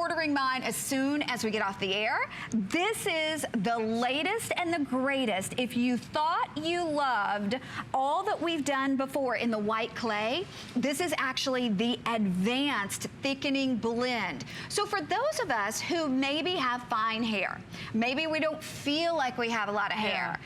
ordering mine as soon as we get off the air. This is the latest and the greatest. If you thought you loved all that we've done before in the white clay, this is actually the advanced thickening blend. So for those of us who maybe have fine hair, maybe we don't feel like we have a lot of hair,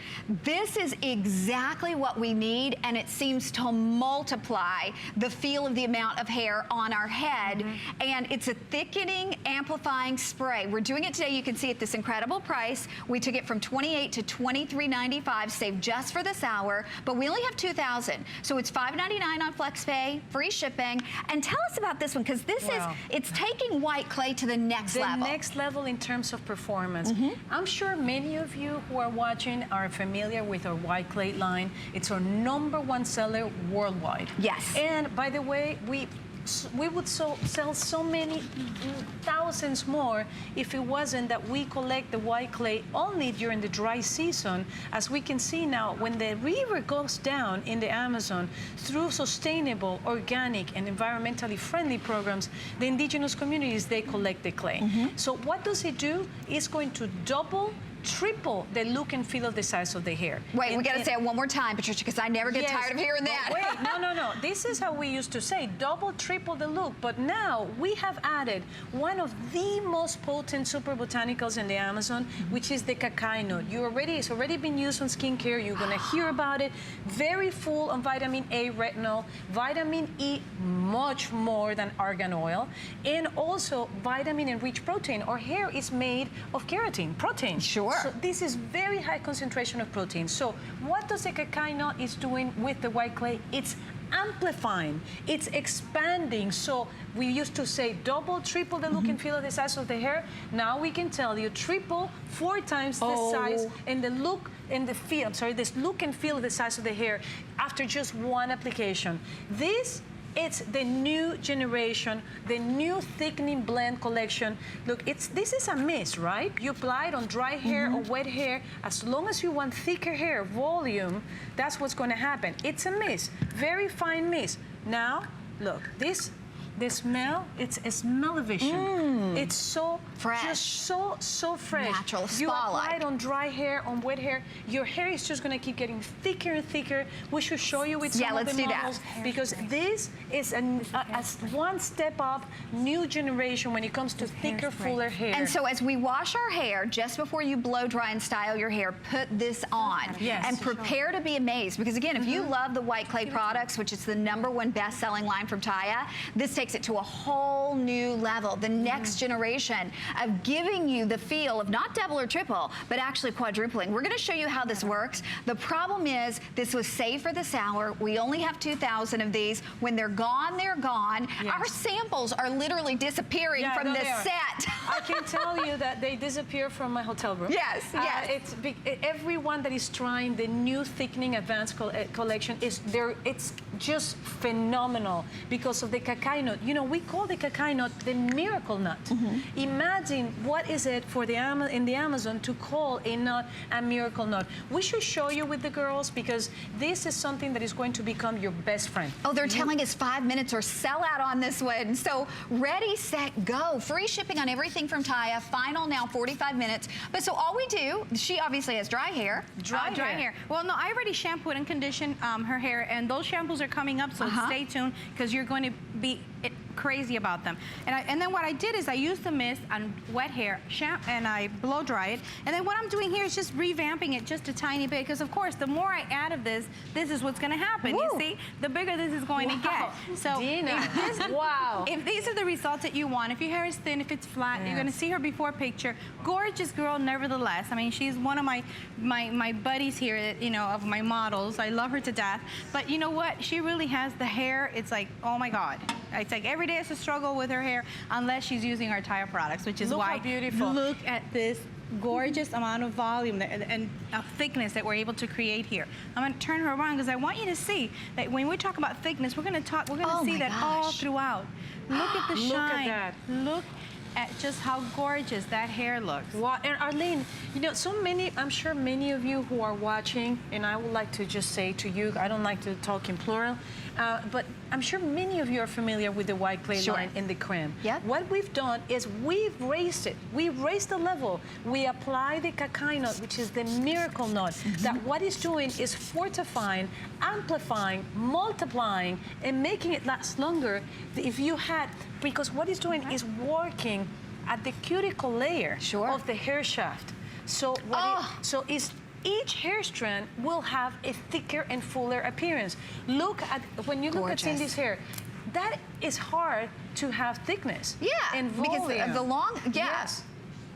this is exactly what we need, and it seems to multiply the feel of the amount of hair on our head. And it's a thickening, amplifying spray. We're doing it today. You can see at this incredible price. We took it from $28 to $23.95, saved just for this hour, but we only have 2,000. So it's $5.99 on FlexPay, free shipping. And tell us about this one, because this is, it's taking white clay to the next level. The next level in terms of performance. I'm sure many of you who are watching are familiar with our white clay line. It's our #1 seller worldwide. Yes. And by the way, we would sell so many thousands more if it wasn't that we collect the white clay only during the dry season. As we can see now, when the river goes down in the Amazon, through sustainable, organic, and environmentally friendly programs, the indigenous communities, they collect the clay. So what does it do? It's going to double, triple the look and feel of the size of the hair. Wait, we got to say it one more time, Patricia, because I never get tired of hearing that. Wait, no. This is how we used to say, double, triple the look. But now we have added one of the most potent super botanicals in the Amazon, which is the cacao nut. It's already been used on skincare. You're going to hear about it. Very full on vitamin A, retinol, vitamin E, much more than argan oil, and also vitamin-enriched protein. Our hair is made of keratin, protein. Sure. So this is very high concentration of protein. So what does the cacao nut is doing with the white clay? It's amplifying, it's expanding. So we used to say double, triple the look and feel of the size of the hair. Now we can tell you triple, 4 times the size and the look and the feel, this look and feel of the size of the hair after just one application. It's the new generation, the new thickening blend collection. Look, this is a mist, right? You apply it on dry hair or wet hair. As long as you want thicker hair, volume, that's what's going to happen. It's a mist, very fine mist. Now, look, the smell, it's a smell-o-vision. It's so fresh, just so fresh. Natural, you apply spa-like. it on dry hair, on wet hair. Your hair is just going to keep getting thicker and thicker. We should show you with some of the models, because this is a one step up, new generation when it comes to thicker, fuller hair. And so as we wash our hair, just before you blow dry and style your hair, put this on and prepare to be amazed. Because again, if you love the white clay products, which is the #1 best-selling line from Taya, this takes it to a whole new level, the next generation of giving you the feel of not double or triple, but actually quadrupling. We're going to show you how this works. The problem is this was saved for this hour. We only have 2,000 of these. When they're gone, they're gone. Our samples are literally disappearing from the set. I can tell you that they disappear from my hotel room. Yes. Everyone that is trying the new thickening advanced collection it's just phenomenal because of the cacao nut. You know, we call the cacao nut the miracle nut. Imagine what is it for in the Amazon to call a nut a miracle nut. We should show you with the girls, because this is something that is going to become your best friend. Oh, they're telling us 5 minutes or sell out on this one. So ready, set, go. Free shipping on everything from Taya. Final now, 45 minutes. But so all we do, she obviously has dry hair. Dry hair. Well, no, I already shampooed and conditioned her hair, and those shampoos are coming up, so stay tuned, because you're going to be crazy about them. And then what I did is I used the mist on wet hair, and I blow dry it. And then what I'm doing here is just revamping it just a tiny bit, because of course, the more I add of this is what's going to happen. You see, the bigger this is going to get. So if these are the results that you want, if your hair is thin, if it's flat, you're going to see her before picture. Gorgeous girl, nevertheless. I mean, she's one of my buddies here, you know, of my models. I love her to death. But you know what? She really has the hair. It's like, oh my God. It's like every day is a struggle with her hair unless she's using our Taya products, which is why. Look how beautiful. Look at this gorgeous amount of volume and thickness that we're able to create here. I'm going to turn her around because I want you to see that when we talk about thickness, we're going to see that all throughout. Look at the shine. Look at that. Look at just how gorgeous that hair looks. Wow, and Arlene, you know, I'm sure many of you who are watching, and I would like to just say to you, I don't like to talk in plural, but I'm sure many of you are familiar with the white clay line in the creme. Yep. What we've done is we've raised it. We've raised the level. We apply the cacao nut, which is the miracle nut, that what it's doing is fortifying, amplifying, multiplying, and making it last longer. If you had, because what it's doing is working at the cuticle layer of the hair shaft. So each hair strand will have a thicker and fuller appearance. Look at, when you look at Cindy's hair, that is hard to have thickness. Yeah, and because volume. the long, Yes.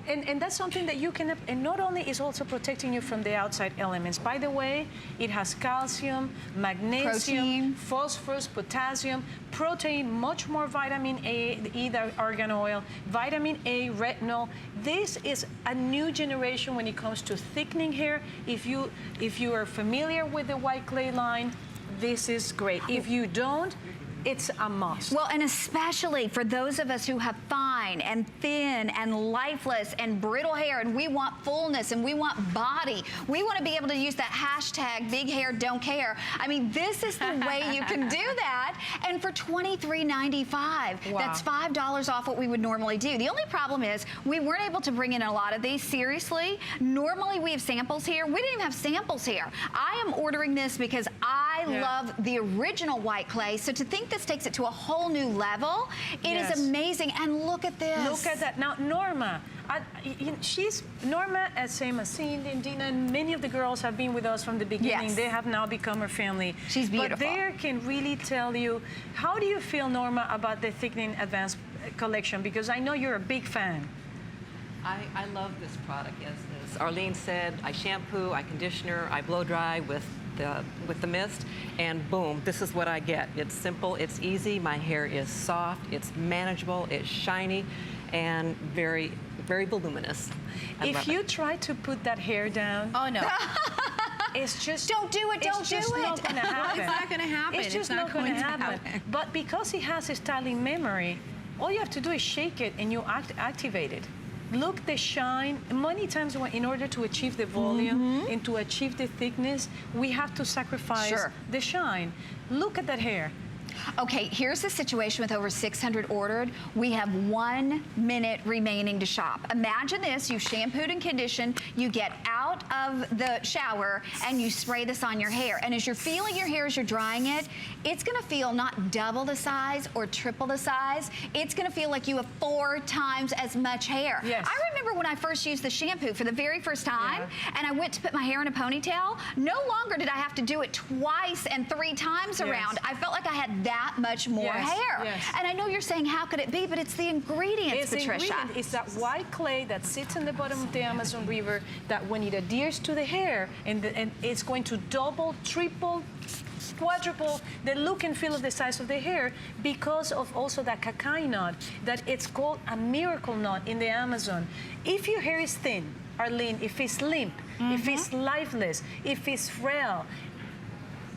And that's something that you can, and not only is also protecting you from the outside elements. By the way, it has calcium, magnesium, phosphorus, potassium, protein, much more vitamin A, either argan oil, vitamin A, retinol. This is a new generation when it comes to thickening hair. If you are familiar with the white clay line, this is great. If you don't, it's a must. Well, and especially for those of us who have fine and thin and lifeless and brittle hair, and we want fullness and we want body. We want to be able to use that hashtag big hair don't care. I mean, this is the way you can do that. And for $23.95, that's $5 off what we would normally do. The only problem is we weren't able to bring in a lot of these. Seriously, normally we have samples here. We didn't even have samples here. I am ordering this because I love the original white clay. So to think this takes it to a whole new level, it is amazing. And look at this. Look at that. Now, Norma, Norma, same as Cindy and Dina, and many of the girls have been with us from the beginning. Yes. They have now become our family. She's beautiful. But they can really tell you, how do you feel, Norma, about the Thickening Advanced collection? Because I know you're a big fan. I love this product. As Arlene said, I shampoo, I conditioner, I blow dry with the mist, and boom, this is what I get. It's simple, it's easy, my hair is soft, it's manageable, it's shiny, and very, very voluminous. If you try to put that hair down, oh no. It's just don't do it. Don't do it. It's not going to happen. It's not going to happen. It's just not going to happen. But because it has a styling memory, all you have to do is shake it and you activate it. Look the shine. Many times in order to achieve the volume and to achieve the thickness, we have to sacrifice the shine. Look at that hair. Okay, here's the situation with over 600 ordered. We have 1 minute remaining to shop. Imagine this, you shampooed and conditioned, you get out of the shower and you spray this on your hair. And as you're feeling your hair as you're drying it, it's gonna feel not double the size or triple the size. It's gonna feel like you have 4 times as much hair. Yes. I remember when I first used the shampoo for the very first time and I went to put my hair in a ponytail, no longer did I have to do it twice and 3 times around. I felt like I had that much more hair. And I know you're saying, how could it be? But it's the ingredients, Patricia. It's that white clay that sits in the bottom of the Amazon River that when it adheres to the hair, and it's going to double, triple, quadruple the look and feel of the size of the hair because of also that cacao nut, that it's called a miracle nut in the Amazon. If your hair is thin, Arlene, if it's limp, if it's lifeless, if it's frail,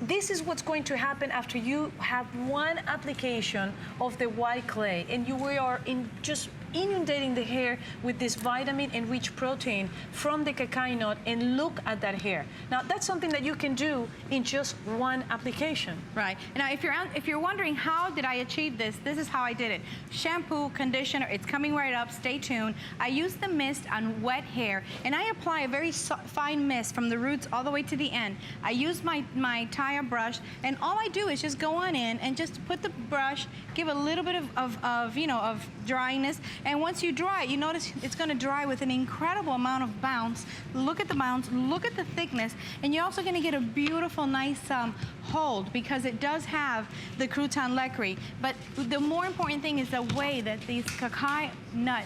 this is what's going to happen after you have 1 application of the white clay and we are just inundating the hair with this vitamin-enriched protein from the cacao nut, and look at that hair. Now, that's something that you can do in just 1 application. Right. Now, if you're wondering how did I achieve this, this is how I did it. Shampoo, conditioner, it's coming right up, stay tuned. I use the mist on wet hair, and I apply a very fine mist from the roots all the way to the end. I use my Taya brush, and all I do is just go on in and just put the brush, give a little bit of dryness, and once you dry it, you notice it's going to dry with an incredible amount of bounce. Look at the bounce, look at the thickness, and you're also going to get a beautiful, nice hold because it does have the crouton lacquer. But the more important thing is the way that these cacao nut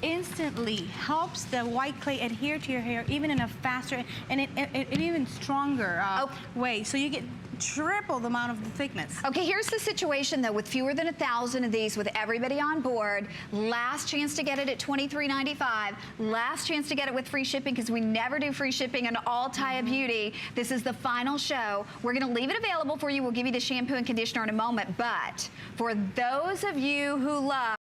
instantly helps the white clay adhere to your hair even in a faster and an even stronger way. So you get triple the amount of the thickness. Okay, here's the situation though, with fewer than 1,000 of these, with everybody on board, last chance to get it at $23.95, last chance to get it with free shipping, because we never do free shipping on all Taya Beauty. This is the final show. We're gonna leave it available for you. We'll give you the shampoo and conditioner in a moment, but for those of you who love